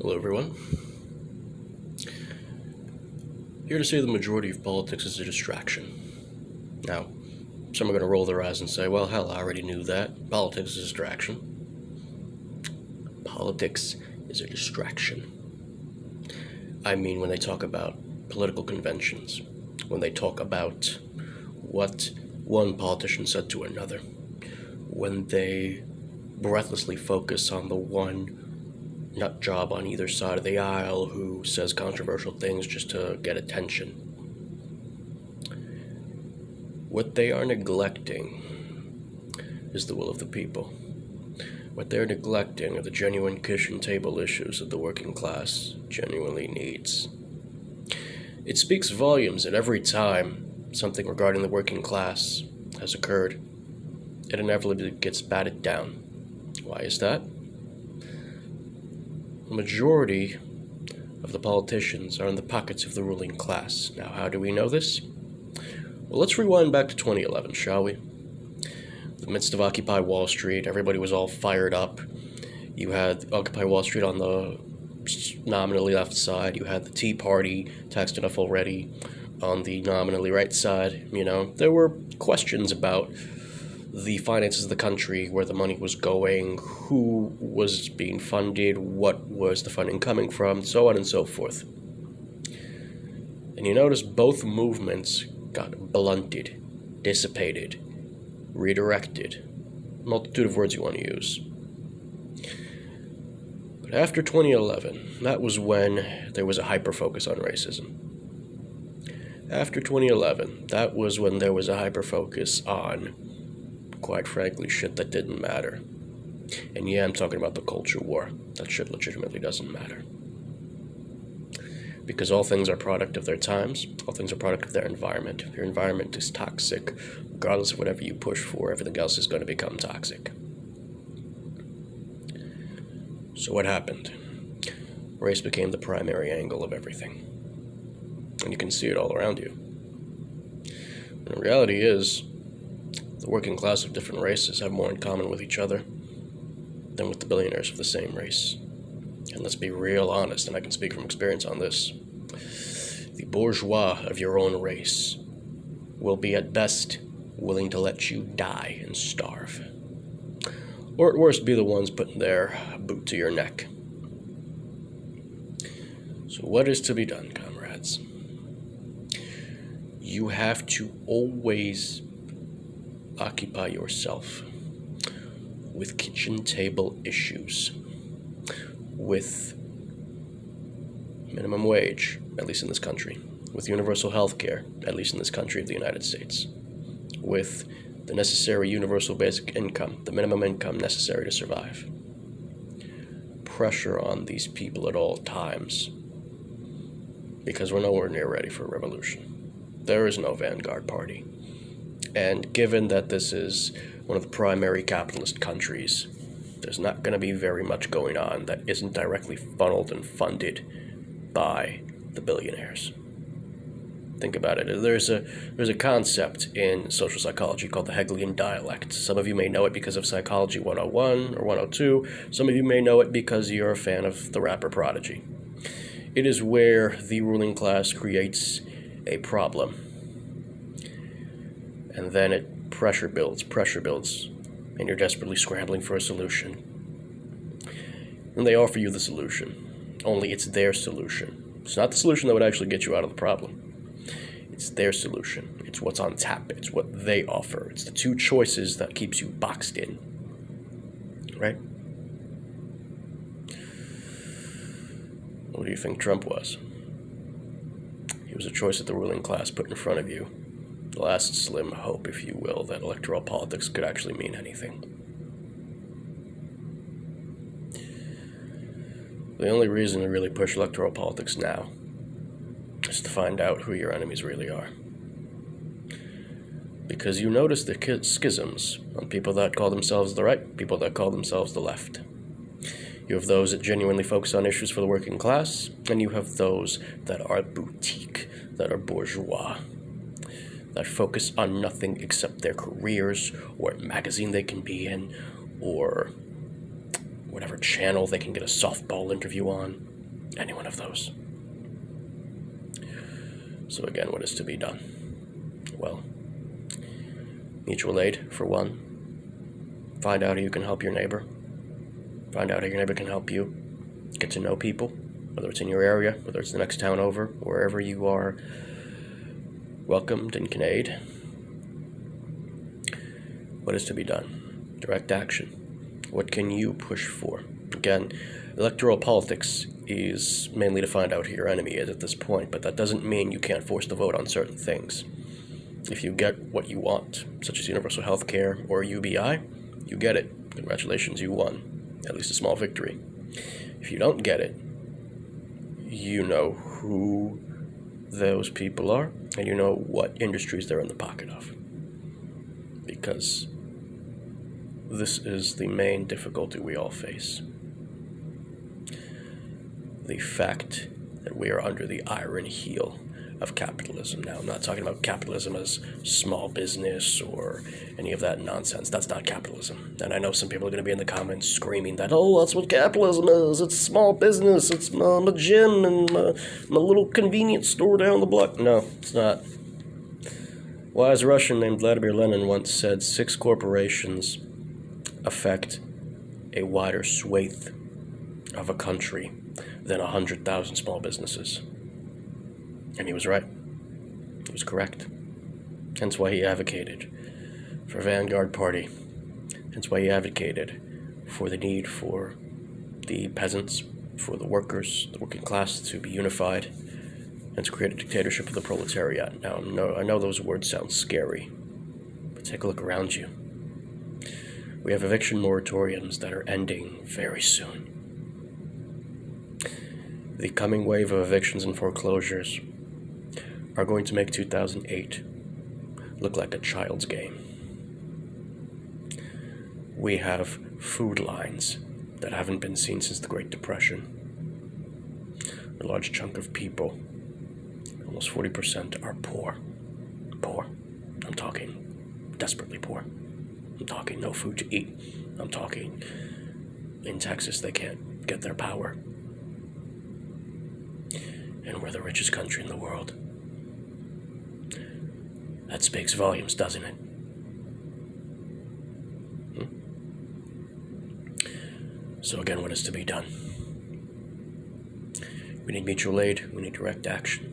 Hello, everyone. Here to say the majority of politics is a distraction. Now, some are going to roll their eyes and say, well, hell, I already knew that. Politics is a distraction. Politics is a distraction. I mean, when they talk about political conventions, when they talk about what one politician said to another, when they breathlessly focus on the one nut job on either side of the aisle who says controversial things just to get attention. What they are neglecting is the will of the people. What they're neglecting are the genuine kitchen table issues that the working class genuinely needs. It speaks volumes that every time something regarding the working class has occurred, it inevitably gets batted down. Why is that? The majority of the politicians are in the pockets of the ruling class. Now, how do we know this? Well, let's rewind back to 2011, shall we? In the midst of Occupy Wall Street, everybody was all fired up. You had Occupy Wall Street on the nominally left side. You had the Tea Party, taxed enough already, on the nominally right side. There were questions about the finances of the country, where the money was going, who was being funded, what was the funding coming from, so on and so forth. And you notice both movements got blunted, dissipated, redirected. Multitude of words you want to use. But after 2011, that was when there was a hyper-focus on racism. After 2011, that was when there was a hyper-focus on, quite frankly, shit that didn't matter. And yeah, I'm talking about the culture war. That shit legitimately doesn't matter. Because all things are product of their times, all things are product of their environment. If your environment is toxic, regardless of whatever you push for, everything else is going to become toxic. So what happened? Race became the primary angle of everything. And you can see it all around you. And the reality is, the working class of different races have more in common with each other than with the billionaires of the same race. And let's be real honest, and I can speak from experience on this. The bourgeois of your own race will be at best willing to let you die and starve. Or at worst, be the ones putting their boot to your neck. So what is to be done, comrades? You have to always occupy yourself with kitchen table issues, with minimum wage, at least in this country, with universal health care, at least in this country of the United States, with the necessary universal basic income, the minimum income necessary to survive. Pressure on these people at all times, because we're nowhere near ready for a revolution. There is no vanguard party. And given that this is one of the primary capitalist countries, there's not going to be very much going on that isn't directly funneled and funded by the billionaires. Think about it. There's a concept in social psychology called the Hegelian dialect. Some of you may know it because of Psychology 101 or 102. Some of you may know it because you're a fan of the rapper Prodigy. It is where the ruling class creates a problem, and then it pressure builds, and you're desperately scrambling for a solution. And they offer you the solution, only it's their solution. It's not the solution that would actually get you out of the problem. It's their solution. It's what's on tap. It's what they offer. It's the two choices that keeps you boxed in. Right? What do you think Trump was? He was a choice that the ruling class put in front of you. The last slim hope, if you will, that electoral politics could actually mean anything. The only reason to really push electoral politics now is to find out who your enemies really are. Because you notice the schisms on people that call themselves the right, people that call themselves the left. You have those that genuinely focus on issues for the working class, and you have those that are boutique, that are bourgeois, that focus on nothing except their careers, or a magazine they can be in, or whatever channel they can get a softball interview on. any one of those. So again, what is to be done? Well, mutual aid, for one. Find out how you can help your neighbor. Find out how your neighbor can help you. Get to know people, whether it's in your area, whether it's the next town over, wherever you are welcomed and can aid. What is to be done? Direct action. What can you push for? Again, electoral politics is mainly to find out who your enemy is at this point, but that doesn't mean you can't force the vote on certain things. If you get what you want, such as universal health care or UBI, you get it. Congratulations, you won. At least a small victory. If you don't get it, you know who those people are, and you know what industries they're in the pocket of. Because this is the main difficulty we all face. The fact that we are under the iron heel of capitalism. Now, I'm not talking about capitalism as small business or any of that nonsense. That's not capitalism. And I know some people are going to be in the comments screaming that, oh, that's what capitalism is. It's small business. It's my gym and my little convenience store down the block. No, it's not. Wise Russian named Vladimir Lenin once said 6 corporations affect a wider swathe of a country than 100,000 small businesses. And he was right. He was correct. Hence why he advocated for Vanguard Party. Hence why he advocated for the need for the peasants, for the workers, the working class to be unified and to create a dictatorship of the proletariat. Now, I know those words sound scary, but take a look around you. We have eviction moratoriums that are ending very soon. The coming wave of evictions and foreclosures are going to make 2008 look like a child's game. We have food lines that haven't been seen since the Great Depression. A large chunk of people, almost 40%, are poor. Poor. I'm talking desperately poor. I'm talking no food to eat. I'm talking in Texas they can't get their power. And we're the richest country in the world. That speaks volumes, doesn't it? So again, what is to be done? We need mutual aid, we need direct action.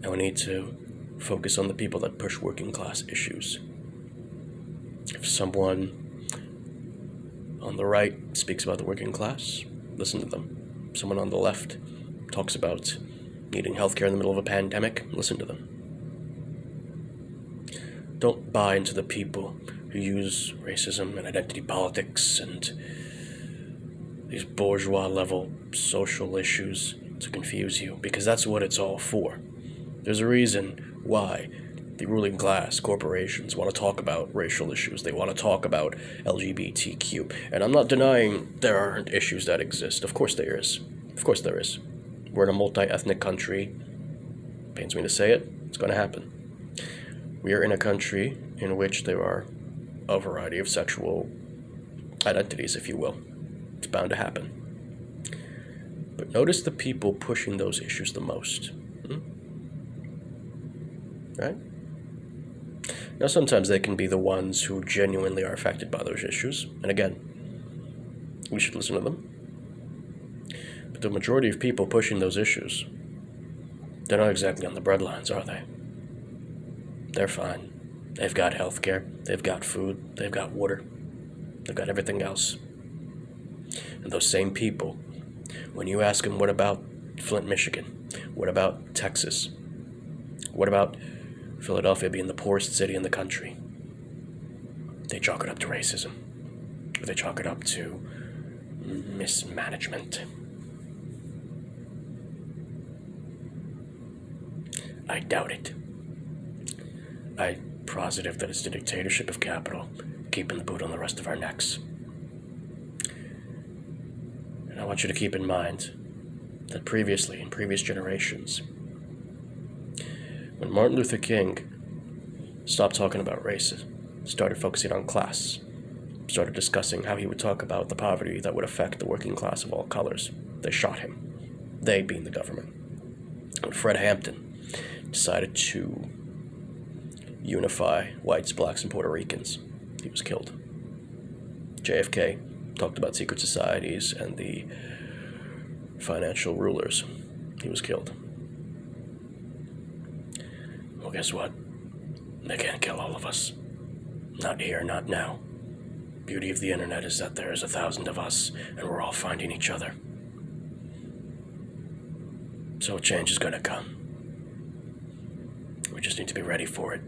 And we need to focus on the people that push working class issues. If someone on the right speaks about the working class, listen to them. If someone on the left talks about needing healthcare in the middle of a pandemic, listen to them. Don't buy into the people who use racism and identity politics and these bourgeois-level social issues to confuse you, because that's what it's all for. There's a reason why the ruling class, corporations, want to talk about racial issues. They want to talk about LGBTQ. And I'm not denying there aren't issues that exist. Of course there is. Of course there is. We're in a multi-ethnic country. Pains me to say it. It's going to happen. We are in a country in which there are a variety of sexual identities, if you will. It's bound to happen. But notice the people pushing those issues the most. Right? Now, sometimes they can be the ones who genuinely are affected by those issues. And again, we should listen to them. But the majority of people pushing those issues, they're not exactly on the breadlines, are they? They're fine. They've got health care, they've got food, they've got water, they've got everything else. And those same people, when you ask them, what about Flint, Michigan? What about Texas? What about Philadelphia being the poorest city in the country? They chalk it up to racism. Or they chalk it up to mismanagement. I doubt it. I'm positive that it's the dictatorship of capital keeping the boot on the rest of our necks. And I want you to keep in mind that previously, in previous generations, when Martin Luther King stopped talking about race, started focusing on class, started discussing how he would talk about the poverty that would affect the working class of all colors. They shot him. They being the government. When Fred Hampton decided to unify whites, blacks, and Puerto Ricans, he was killed. JFK talked about secret societies and the financial rulers. He was killed. Well, guess what? They can't kill all of us. Not here, not now. Beauty of the internet is that there is 1,000 of us, and we're all finding each other. So change is gonna come. We just need to be ready for it.